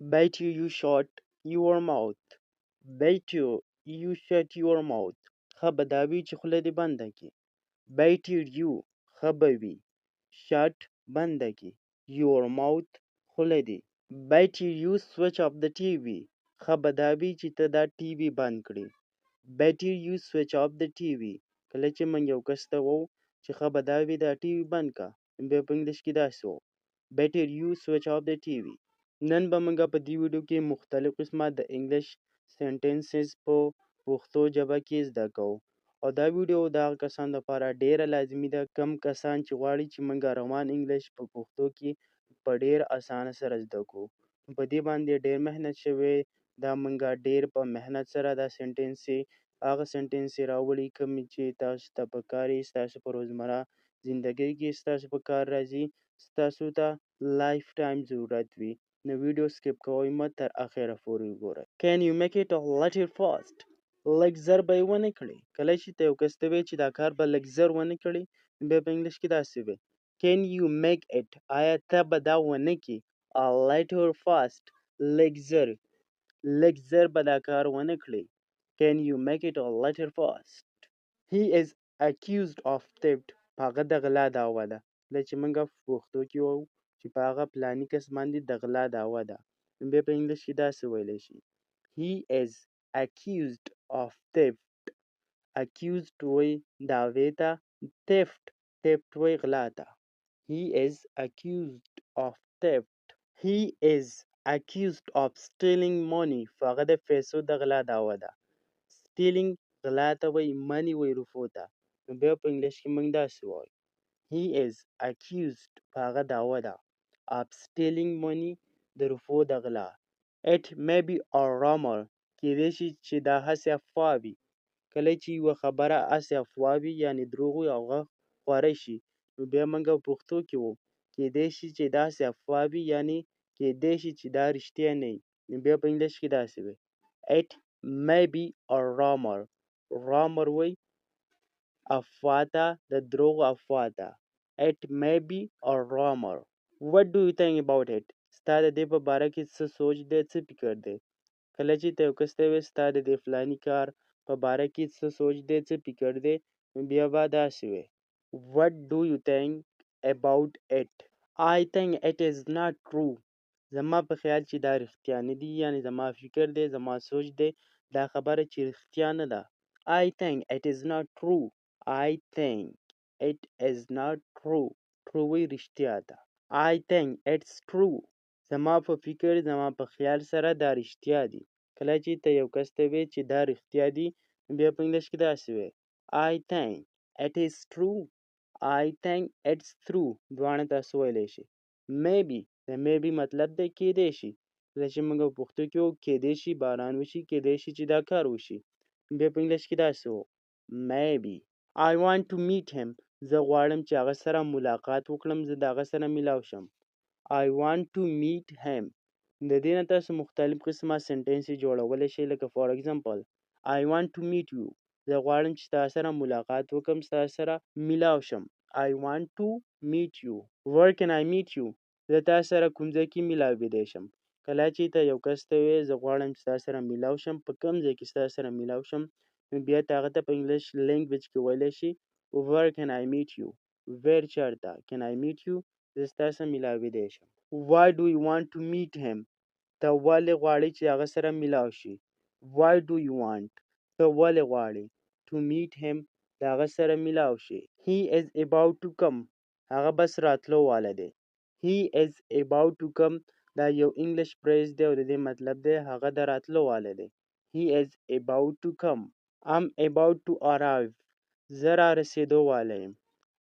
Better you shut your mouth. Better you shut your mouth. خبر داوی چې خوله دې بنده کړي. Better you خبر وي. Shut بنده کړي. Your mouth خوله دې. Better you switch off the TV. خبر داوی چې ته دا TV بند کړي. Better you switch off the TV. کله چې موږ یو کس ته وو چې خبر داوی دا TV بند کا. بیا په انګلیش کې داسې وو. Better you switch off the TV. نن به موږ په دې ویډیو کې مختلف قسمه د انګلیش سنټنسز په پښتو ژبه کې زده کوو. او دا ویډیو د هغو کسانو لپاره ډیره لازمي ده کم کسان چې غواړي چې موږ روان انګلیش په پښتو کې په ډیر اسانه سره زده کړو. په دې باندې ډیر محنت شوی. دا موږ ډیر په محنت سره دا هغه سنټنسې راوړي کومې چې تاسو ته په کار یې، ستاسو په روزمره زندګۍ کې ستاسو په کار راځي، ستاسو ته لایف ټایم ضرورت وي. نو ویډیو سکیپ کوئ مه، تر اخره پورې وګورئ. Can you make it a little fast? لږ زر به یې ونه کړئ. کله چې ته یو کس ته وایې چې دا کار به لږ زر ونه کړې، بیا په انګلیش کې داسې وایي. Can you make it؟ آیا ته به دا ونه کړې؟ A little fast. لږ زر به دا کار ونه کړې. Can you make it a little fast? He is accused of theft. هغه د غلا دعوه ده. کله چې موږ په پښتو کې وایو چې په هغه فلاني کس باندې د غلا دعوه ده، بیا په انګلیش کې داسې ویلی شي. He is accused of theft. Accused وایي دعوې ته. Theft وایي غلا ته. He is accused of theft. He is accused of stealing money. هغه د پیسو د غلا دعوه ده. Stealing غلا ته وایي، money وایي رفو ته. نو بیا په انګلیش کې موږ داسې وایو. He is accused هغه دعوه ده of stealing money د رفو د غلا. It may be a rumor. کیدای شي چې دا هسې افوا وي. کله چې یوه خبره هسې افوا وي یعنې دروغ وي او هغه خوره شي، نو بیا موږ په پښتو کې وو کیدای شي چې دا هسې افوا وي یعنې کیدای شي چې دا رښتیا نه وي. نو بیا په انګلیش کې داسې وي. It may be a rumor. Rumor وایي افوا ته، د دروغو افوا ته. It may be a rumor. What do you think about it? ستا د دې په باره کې څه سوچ دی، څه فکر دی؟ کله چې ته یو کس ته وایې ستا د دې فلاني کار په باره کې څه سوچ دی، څه فکر دی، بیا به داسې وایې. What do you think about it? I think it is not true. زما په خیال چې دا رښتیا نه دي، یعنې زما فکر دی، زما سوچ دی، دا خبره چې رښتیا نه ده. I think it is not true. I think it is not true. True وایي رښتیا ده. I think it's true. زما په فکر، زما په خیال سره دا رښتیا دي. کله چې ته یو کس ته وایې چې دا رښتیا دي، بیا په انګلیش کې داسې وایې. I think it is true. I think it's true. دواړه تاسو ویلی شي. Maybe. د maybe مطلب دی کیدای شي. کله چې موږ په پښتو کې وو کیدای شي باران وشي، کیدای شي چې دا کار وشي. بیا په انګلیش کې داسې وو. Maybe. I want to meet him. زه غواړم چې هغه سره ملاقات وکړم، زه د هغه سره میلاو شم. I want to meet him. د دې نه تاسو مختلف قسمه سنټنسې جوړولی شئ، لکه فار ایگزامپل I want to meet you. زه غواړم چې ستا سره ملاقات وکړم، ستا سره میلاو شم. I want to meet you. Where can I meet you? زه تا سره کوم ځای کې میلاویدی شم. کله چې ته یو کس ته وایې زه غواړم چې ستا سره میلاو شم، په کوم ځای کې ستا سره میلاو شم، نو بیا ته هغه ته په انګلیش لینګویج کې ویلی شي Where can I meet you? Where چېرته Can I meet you? زه ستا سره میلاویدی شم. Why do you want to meet him? ته ولې غواړې چې هغه سره میلاو شي. Why do you want? ته ولې غواړې to meet him د هغه سره میلاو شي. He is about to come. هغه بس راتلو والا دی. He is about to come دا یو انګلیش پریز دی او د دې مطلب دی هغه د راتلو والا دی. He is about to come. I'm about to arrive. زه را رسېدو والا یم.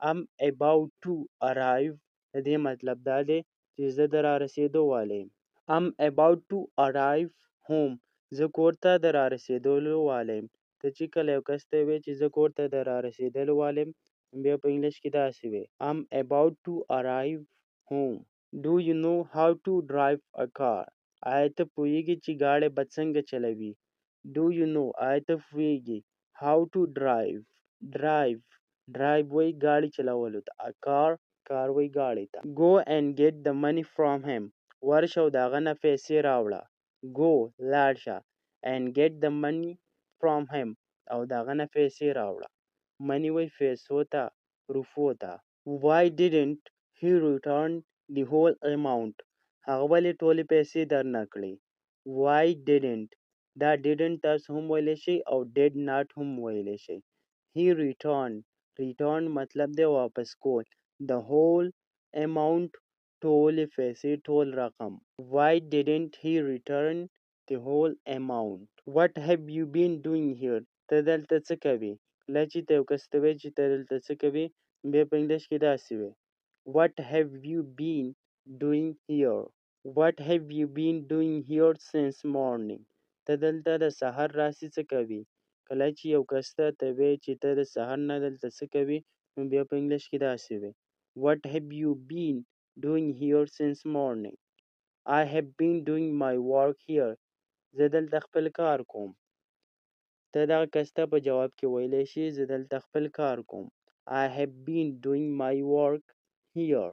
I'm about to arrive د دې مطلب دا دی چې زه د را رسېدو والا یم. I'm about to arrive home. زه کور ته د را رسېدلو والا یم. ته چې کله یو کس ته وایې چې زه کور ته د را رسېدلو والا یم، بیا په انګلیش کې داسې وایې. I'm about to arrive home. Do you know how to drive a car? آیا ته پوهېږې چې ګاډی به څنګه چلوي؟ Do you know آیا ته پوهېږې how to drive وایي ګاډي چلولو ته. A car وایي ګاډي ته. Go and get the money from him. ورشه او د هغه نه پیسې راوړه. go لاړ شه and get the money from him او د هغه نه پیسې راوړه. money وایي پیسو ته، روپو ته. why didn't he return the whole amount هغه ولې ټولې پیسې درنه کړې. why didn't دا didn't تاسو هم ویلی شئ او did not هم ویلی شئ. he returned مطلب دی واپس کول. the whole amount ټولې پیسې ټول رقم. why didn't he return the whole amount. what have you been doing here ته دلته څه کوې. کله چې ته یو کس ته وایې چې ته دلته څه کوې بیا په انګلیش کې داسې وایي what have you been doing here. what have you been doing here since morning ته دلته د سهار راهیسې څه کوې. کله چې یو کس ته وایې چې ته د سهار نه دلته څه کوې نو بیا په انګلیش کې داسې وایي what have you been doing here since morning. I have been doing my work here زه دلته خپل کار کوم. ته دغه کس ته په جواب کې ویلی شي زه دلته خپل کار کوم. I have been doing my work here.